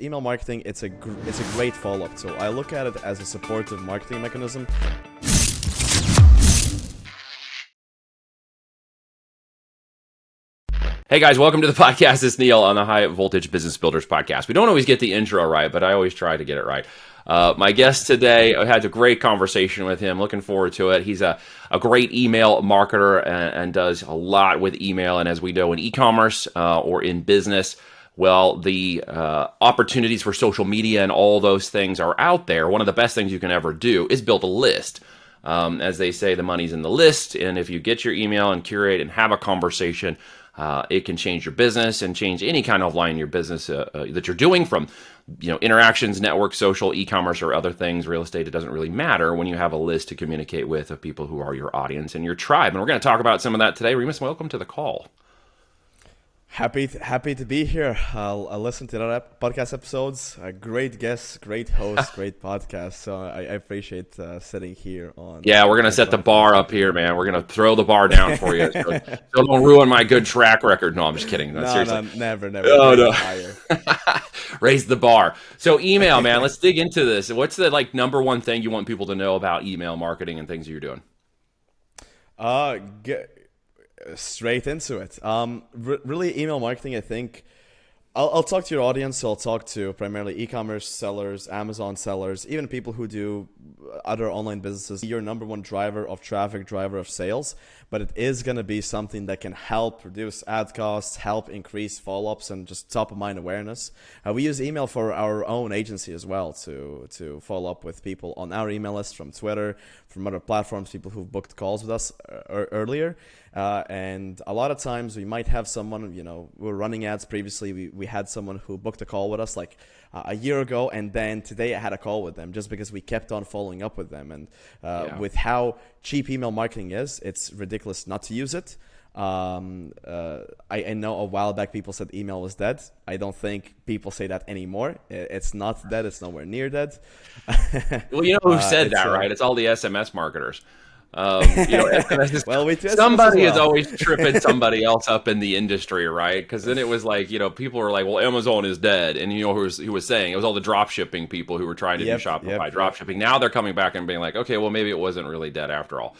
email marketing, it's a great follow-up tool. I look at it as a supportive marketing mechanism. Hey guys, welcome to the podcast. It's Neil on the High Voltage Business Builders podcast. We don't always get the intro right, but I always try to get it right. My guest today, I had a great conversation with him. Looking forward to it. He's a great email marketer and does a lot with email. And as we know, in e-commerce or in business, well, the opportunities for social media and all those things are out there. One of the best things you can ever do is build a list. As they say, the money's in the list. And if you get your email and curate and have a conversation, it can change your business and change any kind of line in your business that you're doing, from interactions, network, social, e-commerce, or other things, real estate. It doesn't really matter when you have a list to communicate with of people who are your audience and your tribe. And we're going to talk about some of that today. Reinis, welcome to the call. Happy to be here. I'll listen to the podcast episodes. Great guests, great host, great podcast. So I appreciate sitting here on. Yeah, we're gonna set the bar up here, man. We're gonna throw the bar down for you. So don't ruin my good track record. No, I'm just kidding. No, seriously. Never. Oh, no. Raise the bar. So email, man. Let's dig into this. What's the number one thing you want people to know about email marketing and things you're doing? Get straight into it. Really, email marketing, I think I'll talk to your audience. So I'll talk to primarily e-commerce sellers, Amazon sellers, even people who do other online businesses. Your number one driver of traffic, driver of sales, but it is going to be something that can help reduce ad costs, help increase follow-ups, and just top of mind awareness. We use email for our own agency as well to follow up with people on our email list from Twitter, from other platforms, people who've booked calls with us earlier. And a lot of times we might have someone, we were running ads previously. We had someone who booked a call with us a year ago, and then today I had a call with them just because we kept on following up with them. And with how cheap email marketing is, it's ridiculous not to use it. I know a while back people said email was dead. I don't think people say that anymore. It's not dead. It's nowhere near dead. Well, you know who said that, right? It's all the SMS marketers. Somebody is always tripping somebody else up in the industry, right? Because then it was people were like, well, Amazon is dead. And who was saying it was all the drop shipping people who were trying to do Shopify drop shipping. Now they're coming back and being like, okay, well, maybe it wasn't really dead after all.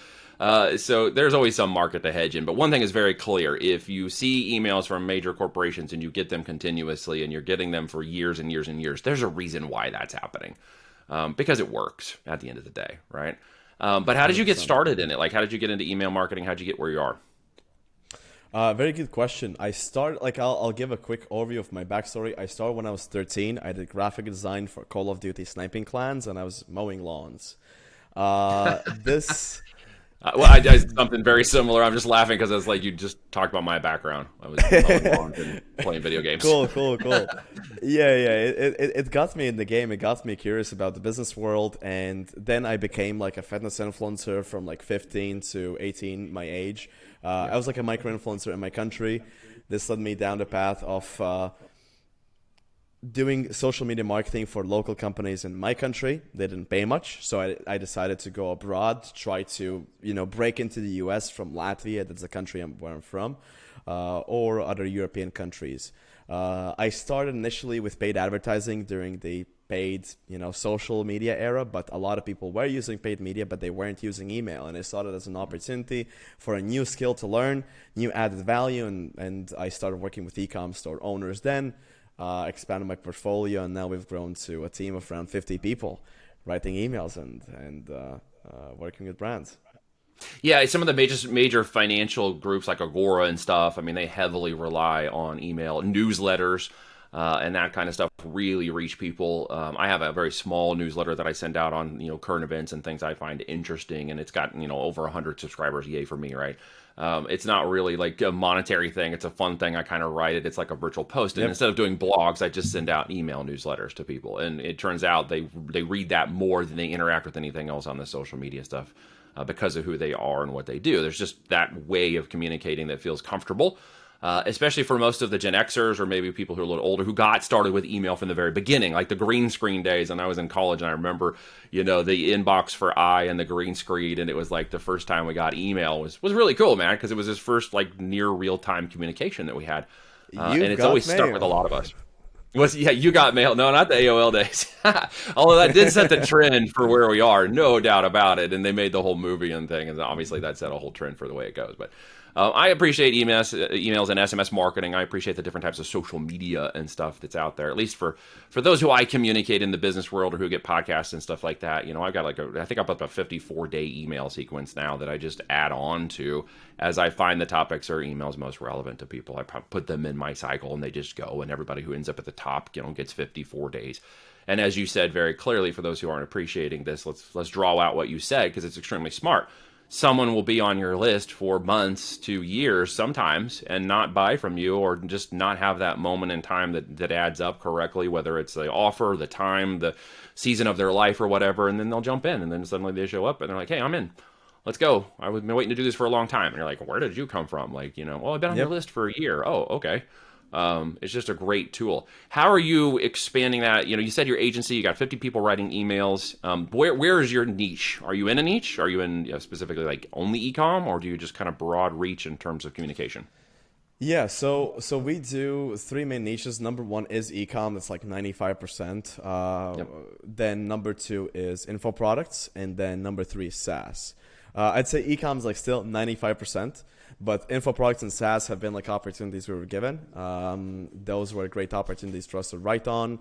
So there's always some market to hedge in. But one thing is very clear. If you see emails from major corporations and you get them continuously and you're getting them for years and years and years, there's a reason why that's happening. Because it works at the end of the day, right? But how did you get started in it? How did you get into email marketing? How did you get where you are? Very good question. I started, I'll give a quick overview of my backstory. I started when I was 13. I did graphic design for Call of Duty sniping clans, and I was mowing lawns. I did something very similar. I'm just laughing because it's you just talked about my background. I was mowing lawns and playing video games. Cool. Yeah. It got me in the game. It got me curious about the business world, and then I became a fitness influencer from 15 to 18, my age. I was a micro influencer in my country. This led me down the path of doing social media marketing for local companies in my country. They didn't pay much, so I decided to go abroad, try to break into the US from Latvia. That's the country where I'm from, or other European countries. I started initially with paid advertising during the paid social media era, but a lot of people were using paid media, but they weren't using email, and I saw it as an opportunity for a new skill to learn, new added value, and I started working with e-com store owners then. Expanded my portfolio, and now we've grown to a team of around 50 people writing emails and working with brands. Yeah, some of the major financial groups like Agora and stuff, they heavily rely on email. Newsletters and that kind of stuff really reach people. I have a very small newsletter that I send out on current events and things I find interesting, and it's got over 100 subscribers. Yay for me, right? It's not really a monetary thing. It's a fun thing. I kind of write it. It's like a virtual post. And instead of doing blogs, I just send out email newsletters to people. And it turns out they read that more than they interact with anything else on the social media stuff because of who they are and what they do. There's just that way of communicating that feels comfortable. Especially for most of the Gen Xers or maybe people who are a little older who got started with email from the very beginning, like the green screen days. And I was in college and I remember, the inbox for I and the green screen. And it was the first time we got email was really cool, man, because it was this first near real time communication that we had. And it's always stuck with a lot of us. Yeah, you got mail. No, not the AOL days. Although that did set the trend for where we are, no doubt about it. And they made the whole movie and thing, and obviously that set a whole trend for the way it goes. But I appreciate emails and SMS marketing. I appreciate the different types of social media and stuff that's out there. At least for those who I communicate in the business world or who get podcasts and stuff like that. I've got I think I've got a 54-day email sequence now that I just add on to as I find the topics or emails most relevant to people. I put them in my cycle and they just go, and everybody who ends up at the top, gets 54 days. And as you said very clearly, for those who aren't appreciating this, let's draw out what you said because it's extremely smart. Someone will be on your list for months to years sometimes and not buy from you, or just not have that moment in time that adds up correctly, whether it's the offer, the time, the season of their life or whatever, and then they'll jump in and then suddenly they show up and they're like, hey, I'm in. Let's go. I've been waiting to do this for a long time. And you're like, where did you come from? Well, I've been on your list for a year. Oh, okay. It's just a great tool. How are you expanding that? You said your agency, you got 50 people writing emails. Where is your niche? Are you in a niche? Are you in specifically like only e-com, or do you just kind of broad reach in terms of communication? Yeah, so we do three main niches. Number one is e-com, that's like 95%. Yep. Then number two is info products, and then number three is SaaS. I'd say e-com is like still 95%, but info products and SaaS have been like opportunities we were given. Those were great opportunities for us to write on.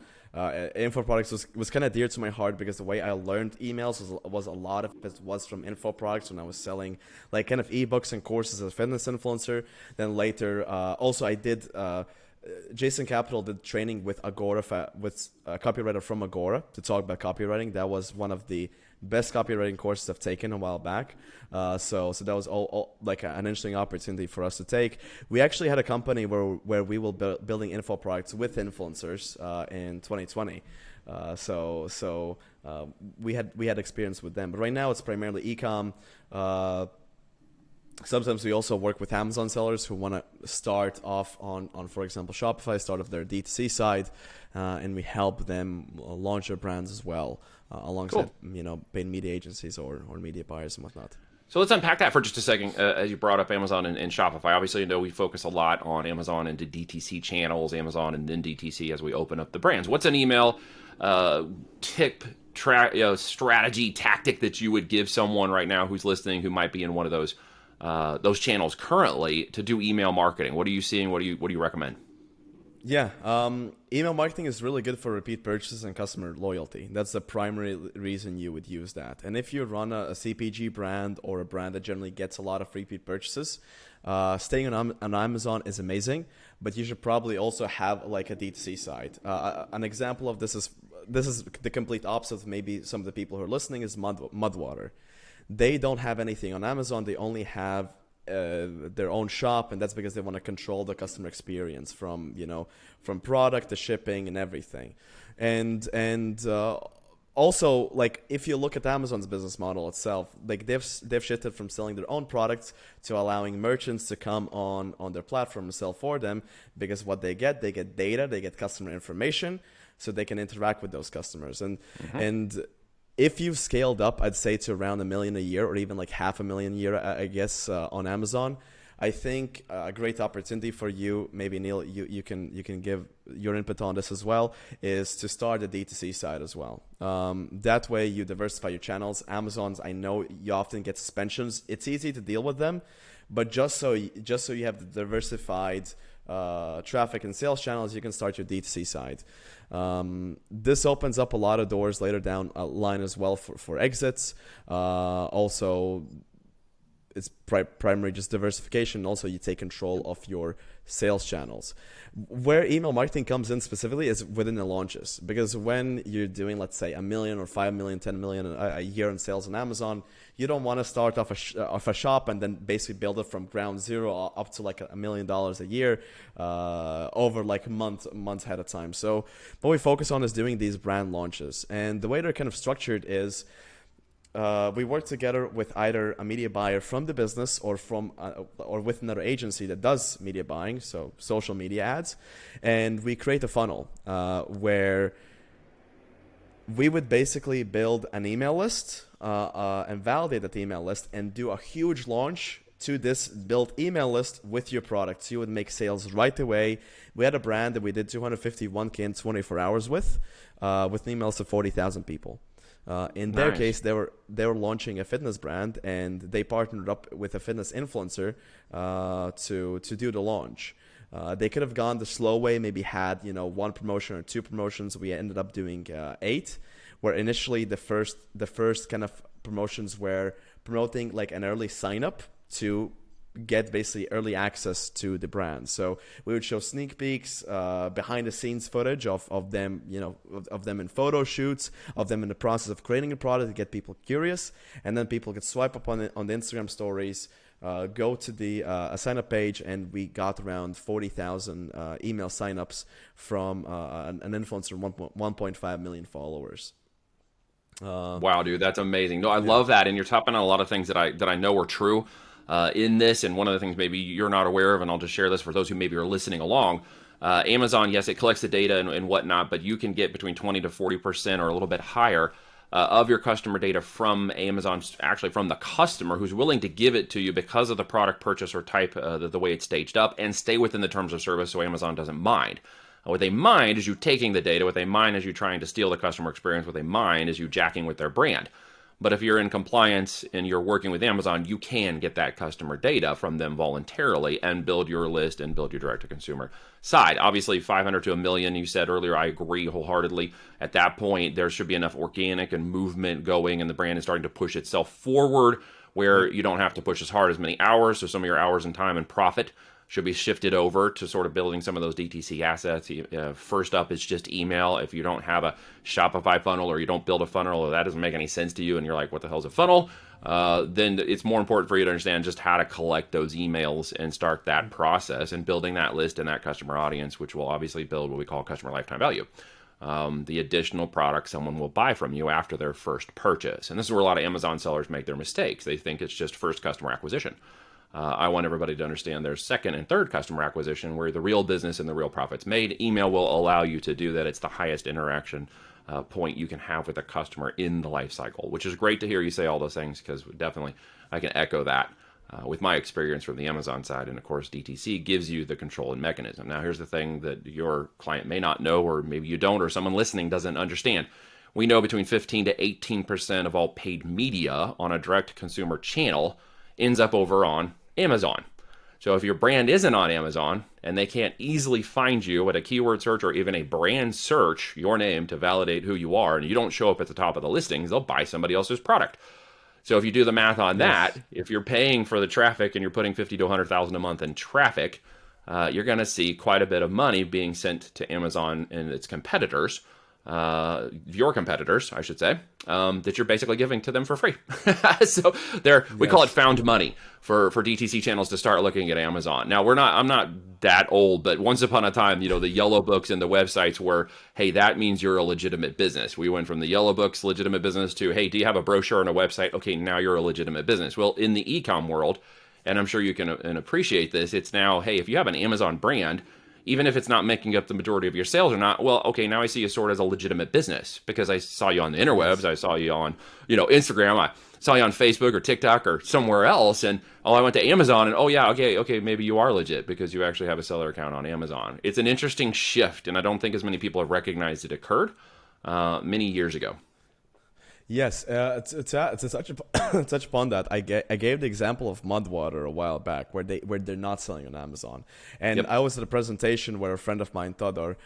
Info products was kind of dear to my heart because the way I learned emails was a lot of it was from info products when I was selling like kind of ebooks and courses as a fitness influencer. Then later, also I did. Jason Capital did training with Agora, with a copywriter from Agora to talk about copywriting. That was one of the best copywriting courses I've taken a while back. So that was all like an interesting opportunity for us to take. We actually had a company where we were building info products with influencers in 2020. We had experience with them, but right now it's primarily e-com. Sometimes we also work with Amazon sellers who want to start off on, for example, Shopify, start off their D2C side, and we help them launch their brands as well, alongside paid media agencies or media buyers and whatnot. So let's unpack that for just a second. As you brought up Amazon and Shopify, obviously, we focus a lot on Amazon and DTC channels, Amazon and then DTC as we open up the brands. What's an email tip, strategy, tactic that you would give someone right now who's listening who might be in one of those channels currently to do email marketing? What are you seeing? What do you recommend? Yeah, email marketing is really good for repeat purchases and customer loyalty. That's the primary reason you would use that. And if you run a CPG brand or a brand that generally gets a lot of repeat purchases, staying on Amazon is amazing, but you should probably also have like a D2C site. An example of this is the complete opposite of maybe some of the people who are listening is Mudwater. They don't have anything on Amazon. They only have their own shop, and that's because they want to control the customer experience from product to shipping and everything. And also, like, if you look at Amazon's business model itself, like they've shifted from selling their own products to allowing merchants to come on their platform and sell for them, because what they get data, they get customer information, so they can interact with those customers. And if you've scaled up, I'd say to around $1 million a year, or even like $500,000 a year, I guess, on Amazon, I think a great opportunity for you, maybe Neil, you can give your input on this as well, is to start the D2C side as well. That way you diversify your channels. Amazon's, I know you often get suspensions. It's easy to deal with them, but just so you have the diversified traffic and sales channels, you can start your D2C side. This opens up a lot of doors later down a line as well for exits. Also, it's primary just diversification. Also, you take control of your sales channels. Where email marketing comes in specifically is within the launches, because when you're doing, let's say, $1 million or $5 million, $10 million a year in sales on Amazon, you don't want to start off a shop and then basically build it from ground zero up to like $1 million a year over like months ahead of time. So what we focus on is doing these brand launches, and the way they're kind of structured is we work together with either a media buyer from the business or with another agency that does media buying, so social media ads, and we create a funnel where we would basically build an email list and validate that email list and do a huge launch to this built email list with your products. You would make sales right away. We had a brand that we did 251K in 24 hours with emails to 40,000 people. In their case, they were launching a fitness brand, and they partnered up with a fitness influencer to do the launch. They could have gone the slow way, maybe had one promotion or two promotions. We ended up doing 8, where initially the first kind of promotions were promoting like an early sign up to get basically early access to the brand. So we would show sneak peeks, behind the scenes footage of them, of them in photo shoots, of them in the process of creating a product to get people curious. And then people could swipe up on the Instagram stories, go to the sign up page, and we got around 40,000 email signups from an influencer with 1.5 million followers. Wow, dude, that's amazing. No, I love that. And you're tapping on a lot of things that I know are true in this. And one of the things maybe you're not aware of, and I'll just share this for those who maybe are listening along. Amazon, yes, it collects the data and whatnot, but you can get between 20 to 40% or a little bit higher of your customer data from Amazon, actually from the customer who's willing to give it to you because of the product purchase or type, the way it's staged up, and stay within the terms of service so Amazon doesn't mind. What they mind is you taking the data. What they mind is you trying to steal the customer experience. What they mind is you jacking with their brand. But if you're in compliance and you're working with Amazon, you can get that customer data from them voluntarily and build your list and build your direct-to-consumer side. Obviously, 500 to a million, you said earlier, I agree wholeheartedly. At that point, there should be enough organic and movement going, and the brand is starting to push itself forward where you don't have to push as hard as many hours. So some of your hours and time and profit should be shifted over to sort of building some of those DTC assets. First up is just email. If you don't have a Shopify funnel, or you don't build a funnel, or that doesn't make any sense to you, and you're like, what the hell is a funnel? Then it's more important for you to understand just how to collect those emails and start that process and building that list and that customer audience, which will obviously build what we call customer lifetime value. The additional product someone will buy from you after their first purchase. And this is where a lot of Amazon sellers make their mistakes. They think it's just first customer acquisition. I want everybody to understand there's second and third customer acquisition, where the real business and the real profit's made. Email will allow you to do that. It's the highest interaction point you can have with a customer in the life cycle, which is great to hear you say all those things, because definitely I can echo that with my experience from the Amazon side. And of course, DTC gives you the control and mechanism. Now, here's the thing that your client may not know, or maybe you don't, or someone listening doesn't understand. We know between 15 to 18% of all paid media on a direct consumer channel ends up over on Amazon. So if your brand isn't on Amazon and they can't easily find you at a keyword search or even a brand search, your name, to validate who you are, and you don't show up at the top of the listings, they'll buy somebody else's product. So if you do the math on that, if you're paying for the traffic and you're putting 50 to 100,000 a month in traffic, you're going to see quite a bit of money being sent to Amazon and its competitors, your competitors, I should say, that you're basically giving to them for free. So we call it found money for DTC channels to start looking at Amazon. Now, I'm not that old, but once upon a time, the yellow books and the websites were, hey, that means you're a legitimate business. We went from the yellow books, legitimate business, to, hey, do you have a brochure and a website? Okay, now you're a legitimate business. Well, in the e-com world, and I'm sure you can appreciate this, it's now, hey, if you have an Amazon brand, even if it's not making up the majority of your sales or not, well, okay, now I see you sort of as a legitimate business because I saw you on the interwebs, I saw you on, Instagram, I saw you on Facebook or TikTok or somewhere else, and I went to Amazon, and okay, maybe you are legit because you actually have a seller account on Amazon. It's an interesting shift, and I don't think as many people have recognized it occurred many years ago. Yes, to touch upon that, I gave the example of Mudwater a while back, where they're not selling on Amazon, and I was at a presentation where a friend of mine, Todor,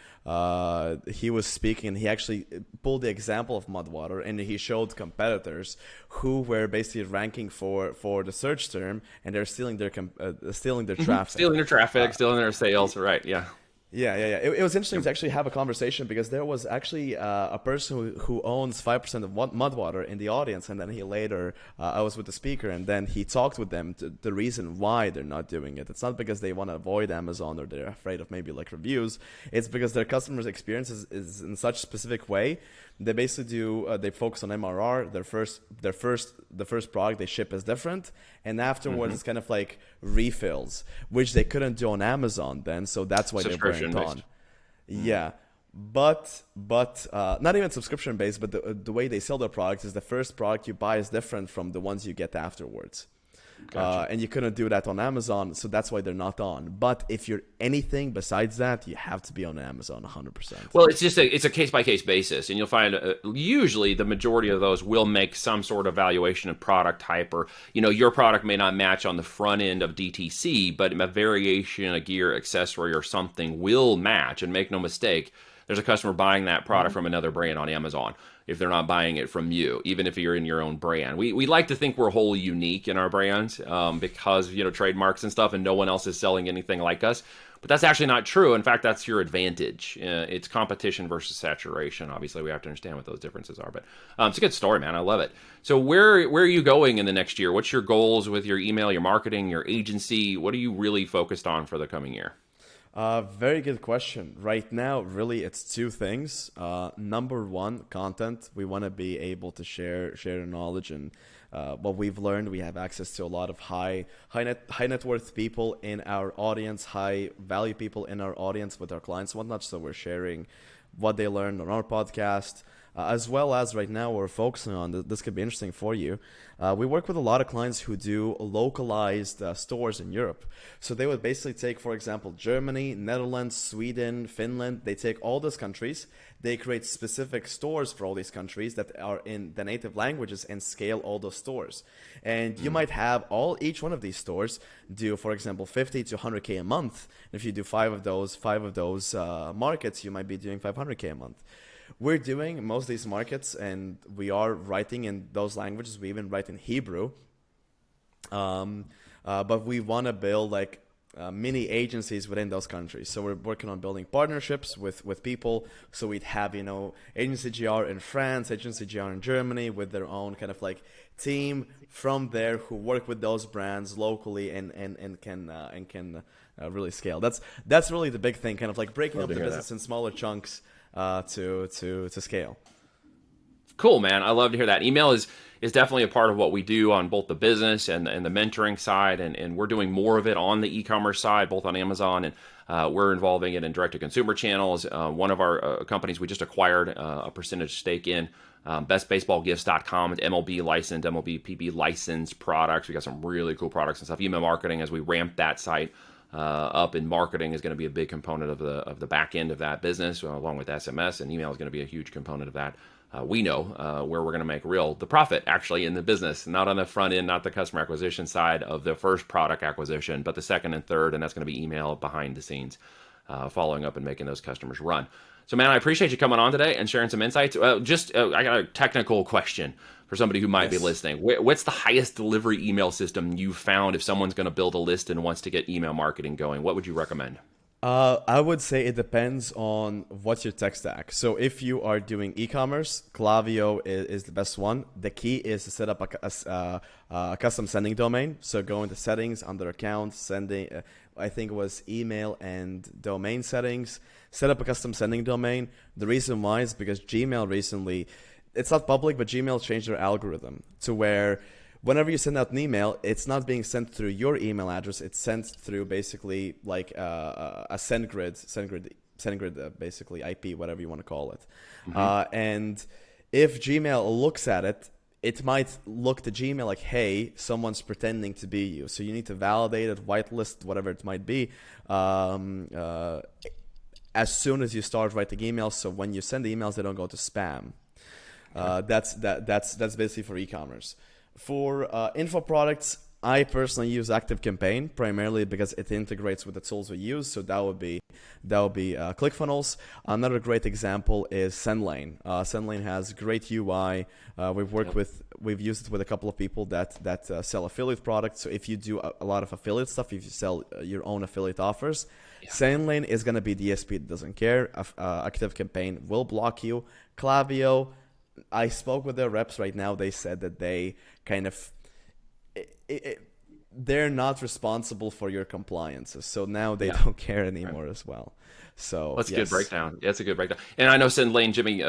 he was speaking, and he actually pulled the example of Mudwater, and he showed competitors who were basically ranking for the search term, and they're stealing their traffic, stealing their sales, right? Yeah. Yeah. It was interesting to actually have a conversation, because there was actually a person who owns 5% of Mudwater in the audience, and then he later, I was with the speaker, and then he talked with them to the reason why they're not doing it. It's not because they want to avoid Amazon or they're afraid of maybe like reviews. It's because their customers' experience is in such a specific way. They basically they focus on MRR. The first product they ship is different, and afterwards it's kind of like refills, which they couldn't do on Amazon then. So that's why they bring it on. Yeah, but not even subscription based, but the way they sell their products is the first product you buy is different from the ones you get afterwards. Gotcha. And you couldn't do that on Amazon, so that's why they're not on. But if you're anything besides that, you have to be on Amazon 100%. Well, it's a case by case basis, and you'll find usually the majority of those will make some sort of valuation of product type, or your product may not match on the front end of DTC, but a variation, a gear, accessory, or something will match. And make no mistake, there's a customer buying that product from another brand on Amazon if they're not buying it from you, even if you're in your own brand. We like to think we're wholly unique in our brands because trademarks and stuff, and no one else is selling anything like us. But that's actually not true. In fact, that's your advantage. It's competition versus saturation. Obviously, we have to understand what those differences are. But it's a good story, man. I love it. So where are you going in the next year? What's your goals with your email, your marketing, your agency? What are you really focused on for the coming year? Very good question. Right now, really, it's two things. Number one, content. We want to be able to share the knowledge and what we've learned. We have access to a lot of high net worth people in our audience, high value people in our audience with our clients, and whatnot. So we're sharing what they learned on our podcast. As well as right now we're focusing on, this could be interesting for you. We work with a lot of clients who do localized stores in Europe. So they would basically take, for example, Germany, Netherlands, Sweden, Finland. They take all those countries. They create specific stores for all these countries that are in the native languages and scale all those stores. And you might have each one of these stores do, for example, 50 to 100K a month. And if you do five of those markets, you might be doing 500K a month. We're doing most of these markets, and we are writing in those languages. We even write in Hebrew. But we want to build mini agencies within those countries. So we're working on building partnerships with people. So we'd have, Agency GR in France, Agency GR in Germany with their own kind of team from there who work with those brands locally and can really scale. That's really the big thing, kind of breaking up the business in smaller chunks. To scale. Cool, man. I love to hear that. Email is definitely a part of what we do on both the business and the mentoring side, and we're doing more of it on the e-commerce side, both on Amazon, and we're involving it in direct-to-consumer channels. One of our companies we just acquired a percentage stake in, bestbaseballgifts.com, MLB licensed, MLB PB licensed products. We got some really cool products and stuff. Email marketing, as we ramp that site up in marketing, is going to be a big component of the back end of that business, along with SMS, and email is going to be a huge component of that. We know where we're going to make the profit actually in the business, not on the front end, not the customer acquisition side of the first product acquisition, but the second and third, and that's going to be email behind the scenes, following up and making those customers run. So, man, I appreciate you coming on today and sharing some insights. I got a technical question for somebody who might be listening. What's the highest delivery email system you found if someone's going to build a list and wants to get email marketing going? What would you recommend? I would say it depends on what's your tech stack. So if you are doing e-commerce, Klaviyo is the best one. The key is to set up a custom sending domain. So go into settings, under accounts, sending, I think it was email and domain settings. Set up a custom sending domain. The reason why is because Gmail recently, it's not public, but Gmail changed their algorithm to where whenever you send out an email, it's not being sent through your email address. It's sent through basically a SendGrid, basically IP, whatever you want to call it. Mm-hmm. And if Gmail looks at it, it might look to Gmail like, hey, someone's pretending to be you. So you need to validate it, whitelist, whatever it might be, as soon as you start writing emails. So when you send the emails, they don't go to spam. That's basically for e-commerce. For info products, I personally use ActiveCampaign primarily because it integrates with the tools we use. So that would be ClickFunnels. Another great example is SendLane. SendLane has great UI. We've used it with a couple of people that sell affiliate products. So if you do a lot of affiliate stuff, if you sell your own affiliate offers, SendLane is going to be DSP that doesn't care. ActiveCampaign will block you. Klaviyo, I spoke with their reps right now. They said that they kind of they're not responsible for your compliances, so now they don't care anymore as well. So that's a good breakdown. That's a good breakdown. And I know SendLane, Jimmy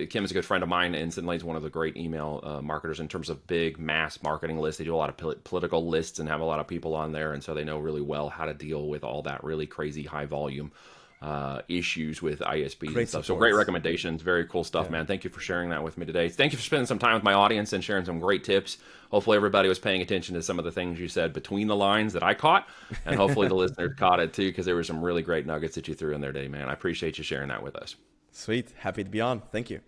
Kim is a good friend of mine, and SendLane's one of the great email marketers in terms of big mass marketing lists. They do a lot of political lists and have a lot of people on there, and so they know really well how to deal with all that really crazy high volume issues with ISPs Great and stuff. So support. great recommendations. Very cool stuff, man. Thank you for sharing that with me today. Thank you for spending some time with my audience and sharing some great tips. Hopefully everybody was paying attention to some of the things you said between the lines that I caught, and hopefully the listeners caught it too, because there were some really great nuggets that you threw in there today, man. I appreciate you sharing that with us. Sweet. Happy to be on. Thank you.